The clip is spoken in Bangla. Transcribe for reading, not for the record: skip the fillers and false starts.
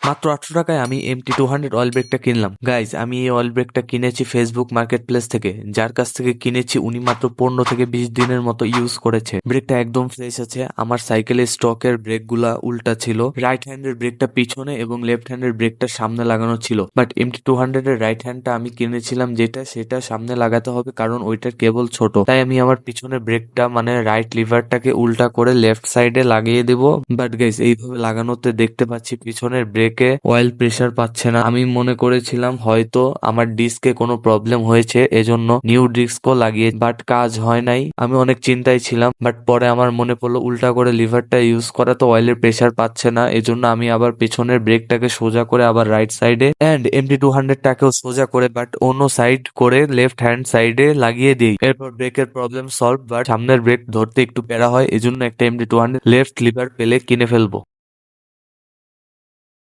মাত্র 800 টাকায় আমি MT200 অয়েল ব্রেকটা কিনলাম। গাইজ, আমি এই অয়েল ব্রেকটা কিনেছি ফেসবুক মার্কেট প্লেস থেকে। যার কাছ থেকে কিনেছি উনি মাত্র 15 থেকে 20 দিনের মতো ইউজ করেছে। ব্রেকটা একদম ফ্রেশ আছে। আমার সাইকেলের স্টকের ব্রেক গুলা উল্টা ছিল। রাইট হ্যান্ডের ব্রেকটা পিছনে এবং লেফট হ্যান্ডের ব্রেকটা সামনে লাগানো ছিল। বাট MT200 এর রাইট হ্যান্ডটা আমি কিনেছিলাম যেটা, সেটা সামনে লাগাতে হবে কারণ ওইটার কেবল ছোট। তাই আমি আমার পিছনের ব্রেকটা মানে রাইট লিভারটাকে উল্টা করে লেফট সাইডে লাগিয়ে দেব। বাট গাইজ, এইভাবে লাগানোতে দেখতে পাচ্ছি পিছনের ব্রেকে অয়েল প্রেসার পাচ্ছে না। আমি মনে করেছিলাম হয়তো আমার ডিস্কে কোনো প্রবলেম হয়েছে, এজন্য নিউ ডিস্কও লাগিয়ে, বাট কাজ হয় নাই। আমি অনেক চিন্তায় ছিলাম, বাট পরে আমার মনে পড়লো উল্টা করে লিভারটা ইউজ করা তো অয়েলের প্রেসার পাচ্ছে না। এজন্য আমি আবার পেছনের ব্রেকটাকে সোজা করে আবার রাইট সাইডে এন্ড MT200টাকেও সোজা করে বাট অন্য সাইড করে লেফট হ্যান্ড সাইডে লাগিয়ে দিই। এরপর ব্রেকের প্রবলেম সলভ। বাট সামনের ব্রেক ধরতে একটু প্যারা হয়, এজন্য একটা MT200 লেফট লিভার পেলে কিনে ফেলবো।